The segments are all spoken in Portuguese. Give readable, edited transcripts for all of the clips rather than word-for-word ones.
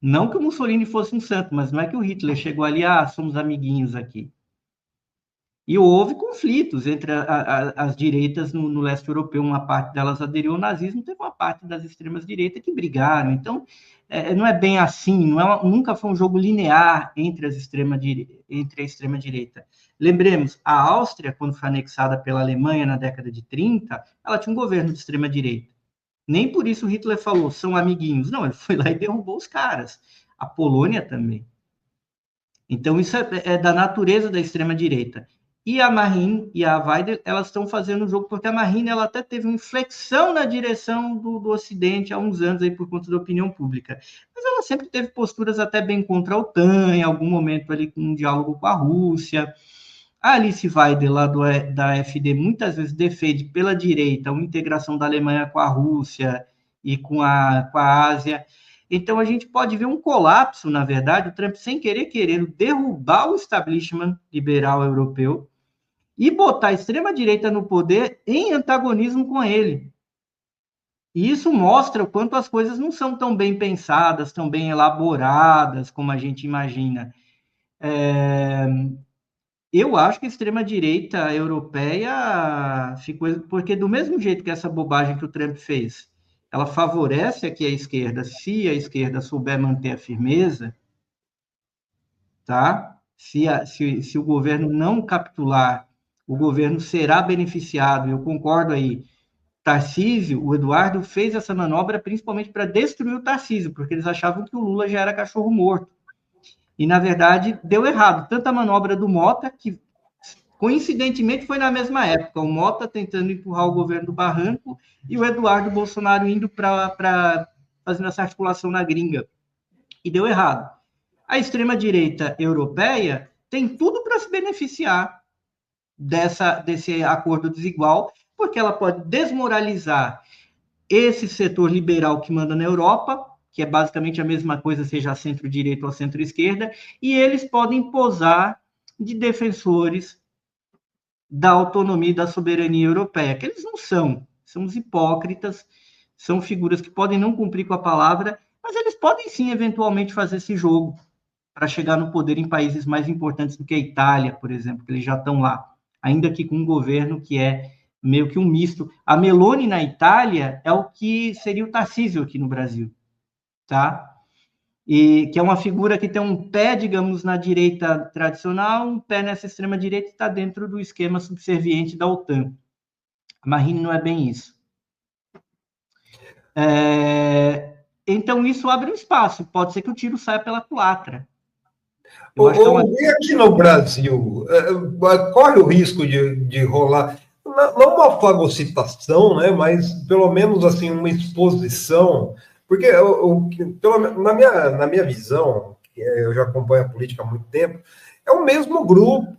Não que o Mussolini fosse um santo, mas não é que o Hitler chegou ali, somos amiguinhos aqui. E houve conflitos entre as direitas no leste europeu, uma parte delas aderiu ao nazismo, teve uma parte das extremas direitas que brigaram. Então, não é bem assim, nunca foi um jogo linear entre a extrema direita. Lembremos, a Áustria, quando foi anexada pela Alemanha na década de 30, ela tinha um governo de extrema direita. Nem por isso Hitler falou, são amiguinhos. Não, ele foi lá e derrubou os caras. A Polônia também. Então, isso é da natureza da extrema direita. E a Marine e a Weidel, elas estão fazendo o jogo, porque a Marine ela até teve uma inflexão na direção do Ocidente há uns anos, aí, por conta da opinião pública. Mas ela sempre teve posturas até bem contra a OTAN, em algum momento ali com um diálogo com a Rússia. A Alice Weidel, lá da AfD, muitas vezes defende pela direita uma integração da Alemanha com a Rússia e com a Ásia. Então, a gente pode ver um colapso, na verdade, o Trump, sem querer, querendo derrubar o establishment liberal europeu e botar a extrema-direita no poder em antagonismo com ele. E isso mostra o quanto as coisas não são tão bem pensadas, tão bem elaboradas como a gente imagina. Eu acho que a extrema-direita europeia ficou... Porque do mesmo jeito que essa bobagem que o Trump fez, ela favorece aqui a esquerda, se a esquerda souber manter a firmeza, tá? Se o governo não capitular, o governo será beneficiado, eu concordo aí. Tarcísio, o Eduardo fez essa manobra principalmente para destruir o Tarcísio, porque eles achavam que o Lula já era cachorro morto. E, na verdade, deu errado. Tanto a manobra do Mota, que coincidentemente foi na mesma época, o Mota tentando empurrar o governo do barranco e o Eduardo Bolsonaro indo para fazendo essa articulação na gringa. E deu errado. A extrema-direita europeia tem tudo para se beneficiar desse acordo desigual, porque ela pode desmoralizar esse setor liberal que manda na Europa, que é basicamente a mesma coisa, seja centro-direita ou centro-esquerda, e eles podem posar de defensores da autonomia e da soberania europeia, que eles não são os hipócritas, são figuras que podem não cumprir com a palavra, mas eles podem sim, eventualmente, fazer esse jogo para chegar no poder em países mais importantes do que a Itália, por exemplo, que eles já estão lá, ainda que com um governo que é meio que um misto. A Meloni na Itália é o que seria o Tarcísio aqui no Brasil, tá? E que é uma figura que tem um pé, digamos, na direita tradicional, um pé nessa extrema-direita e está dentro do esquema subserviente da OTAN. A Marine não é bem isso. Então, isso abre um espaço. Pode ser que o tiro saia pela culatra. E aqui no Brasil, corre o risco de rolar, não uma fagocitação, né, mas pelo menos assim, uma exposição, porque na minha visão, eu já acompanho a política há muito tempo, é o mesmo grupo.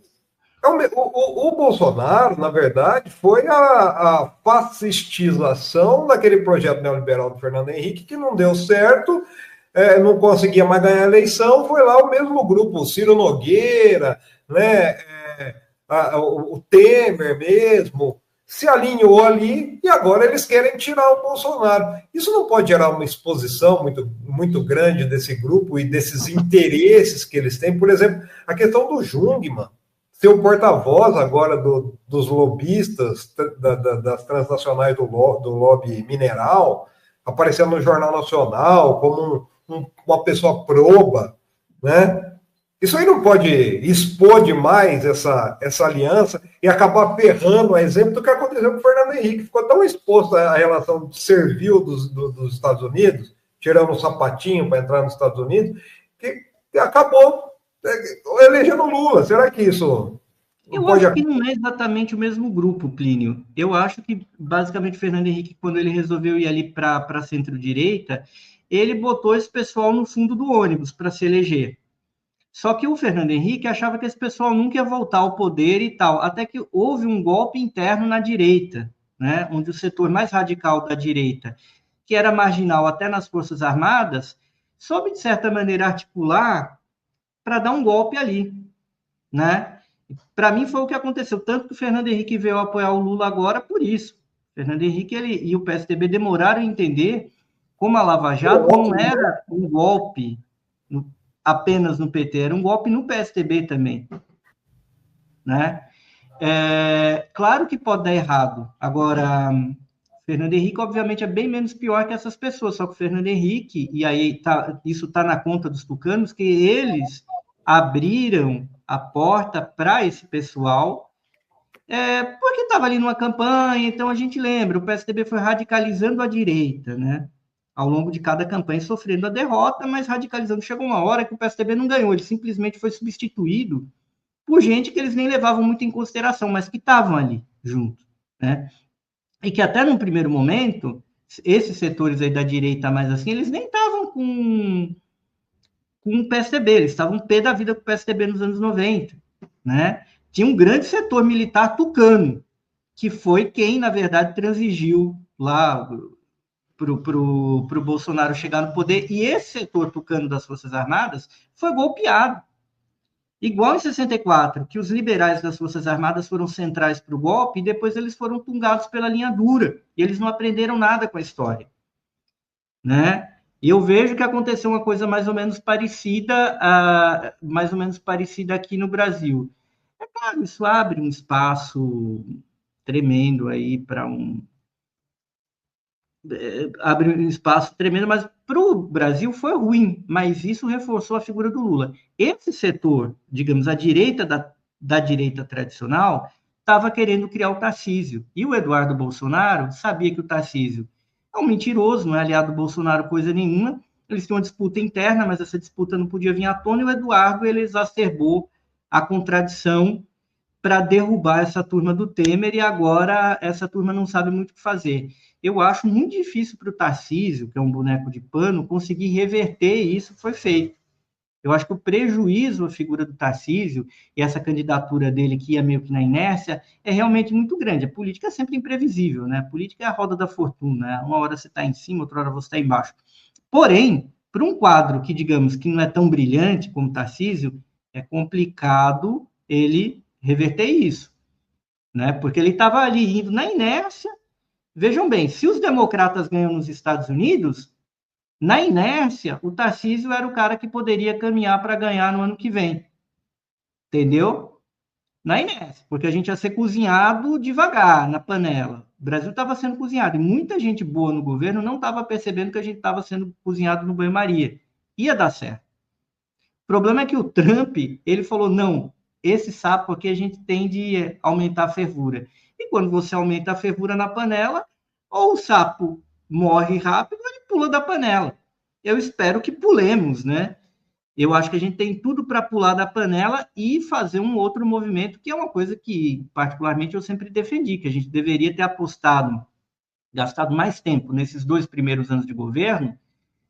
O Bolsonaro, na verdade, foi a fascistização daquele projeto neoliberal do Fernando Henrique, que não deu certo, não conseguia mais ganhar a eleição, foi lá o mesmo grupo, o Ciro Nogueira, né, o Temer mesmo, se alinhou ali e agora eles querem tirar o Bolsonaro. Isso não pode gerar uma exposição muito, muito grande desse grupo e desses interesses que eles têm. Por exemplo, a questão do Jungmann, ser o porta-voz agora dos lobistas, das transnacionais do lobby mineral, aparecendo no Jornal Nacional como uma pessoa proba, né? Isso aí não pode expor demais essa aliança e acabar ferrando, a exemplo do que aconteceu com o Fernando Henrique. Ficou tão exposto à relação servil dos Estados Unidos, tirando um sapatinho para entrar nos Estados Unidos, que acabou elegendo Lula. Será que isso... Eu acho que não é exatamente o mesmo grupo, Plínio. Eu acho que, basicamente, o Fernando Henrique, quando ele resolveu ir ali para centro-direita, ele botou esse pessoal no fundo do ônibus para se eleger. Só que o Fernando Henrique achava que esse pessoal nunca ia voltar ao poder e tal, até que houve um golpe interno na direita, né, onde o setor mais radical da direita, que era marginal até nas Forças Armadas, soube, de certa maneira, articular para dar um golpe ali, né? Para mim foi o que aconteceu, tanto que o Fernando Henrique veio apoiar o Lula agora por isso. O Fernando Henrique e o PSDB demoraram a entender como a Lava Jato não era um golpe, apenas no PT, era um golpe no PSDB também, né? Claro que pode dar errado. Agora, Fernando Henrique, obviamente, é bem menos pior que essas pessoas, só que o Fernando Henrique, e aí isso está na conta dos tucanos, que eles abriram a porta para esse pessoal, porque estava ali numa campanha, então a gente lembra, o PSDB foi radicalizando a direita, né? Ao longo de cada campanha, sofrendo a derrota, mas radicalizando. Chegou uma hora que o PSDB não ganhou, ele simplesmente foi substituído por gente que eles nem levavam muito em consideração, mas que estavam ali junto, né? E que até num primeiro momento, esses setores aí da direita mais assim, eles nem estavam com o PSDB, eles estavam pé da vida com o PSDB nos anos 90, né? Tinha um grande setor militar tucano, que foi quem, na verdade, transigiu lá para o Bolsonaro chegar no poder, e esse setor tucano das Forças Armadas foi golpeado. Igual em 64, que os liberais das Forças Armadas foram centrais para o golpe, e depois eles foram tungados pela linha dura, e eles não aprenderam nada com a história, né? E eu vejo que aconteceu uma coisa mais ou menos parecida aqui no Brasil. É claro, isso abre um espaço tremendo aí para abre um espaço tremendo, mas para o Brasil foi ruim, mas isso reforçou a figura do Lula. Esse setor, digamos, a direita da direita tradicional, estava querendo criar o Tarcísio. E o Eduardo Bolsonaro sabia que o Tarcísio é um mentiroso, não é aliado do Bolsonaro coisa nenhuma. Eles tinham uma disputa interna, mas essa disputa não podia vir à tona, e o Eduardo ele exacerbou a contradição para derrubar essa turma do Temer, e agora essa turma não sabe muito o que fazer. Eu acho muito difícil para o Tarcísio, que é um boneco de pano, conseguir reverter isso que foi feito. Eu acho que o prejuízo à figura do Tarcísio e essa candidatura dele, que ia meio que na inércia, é realmente muito grande. A política é sempre imprevisível, né? A política é a roda da fortuna, né? Uma hora você está em cima, outra hora você está embaixo. Porém, para um quadro que, digamos, que não é tão brilhante como o Tarcísio, é complicado ele reverter isso, né? Porque ele estava ali indo na inércia. Vejam bem, se os democratas ganham nos Estados Unidos, na inércia, o Tarcísio era o cara que poderia caminhar para ganhar no ano que vem. Entendeu? Na inércia, porque a gente ia ser cozinhado devagar, na panela. O Brasil estava sendo cozinhado, e muita gente boa no governo não estava percebendo que a gente estava sendo cozinhado no banho-maria. Ia dar certo. O problema é que o Trump, ele falou, não, esse sapo aqui a gente tem de aumentar a fervura. E quando você aumenta a fervura na panela, ou o sapo morre rápido, ou ele pula da panela. Eu espero que pulemos, né? Eu acho que a gente tem tudo para pular da panela e fazer um outro movimento, que é uma coisa que, particularmente, eu sempre defendi, que a gente deveria ter apostado, gastado mais tempo nesses 2 primeiros anos de governo,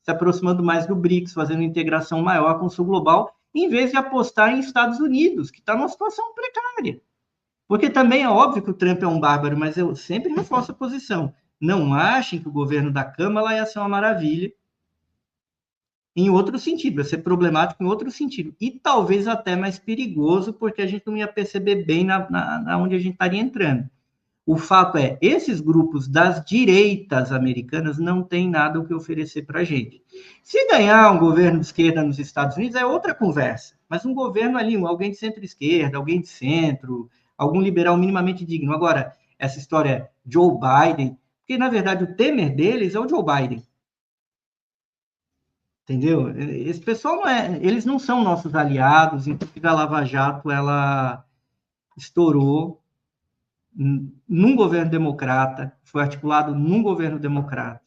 se aproximando mais do BRICS, fazendo integração maior com o sul global, em vez de apostar em Estados Unidos, que está numa situação precária. Porque também é óbvio que o Trump é um bárbaro, mas eu sempre reforço a posição. Não achem que o governo da Câmara ia ser uma maravilha, em outro sentido, ia ser problemático em outro sentido. E talvez até mais perigoso, porque a gente não ia perceber bem na onde a gente estaria entrando. O fato é, esses grupos das direitas americanas não têm nada o que oferecer para a gente. Se ganhar um governo de esquerda nos Estados Unidos, é outra conversa. Mas um governo ali, alguém de centro-esquerda, alguém de centro, algum liberal minimamente digno. Agora, essa história Joe Biden, porque, na verdade, o Temer deles é o Joe Biden. Entendeu? Esse pessoal não é... Eles não são nossos aliados, inclusive a Lava Jato, ela estourou num governo democrata, foi articulado num governo democrata.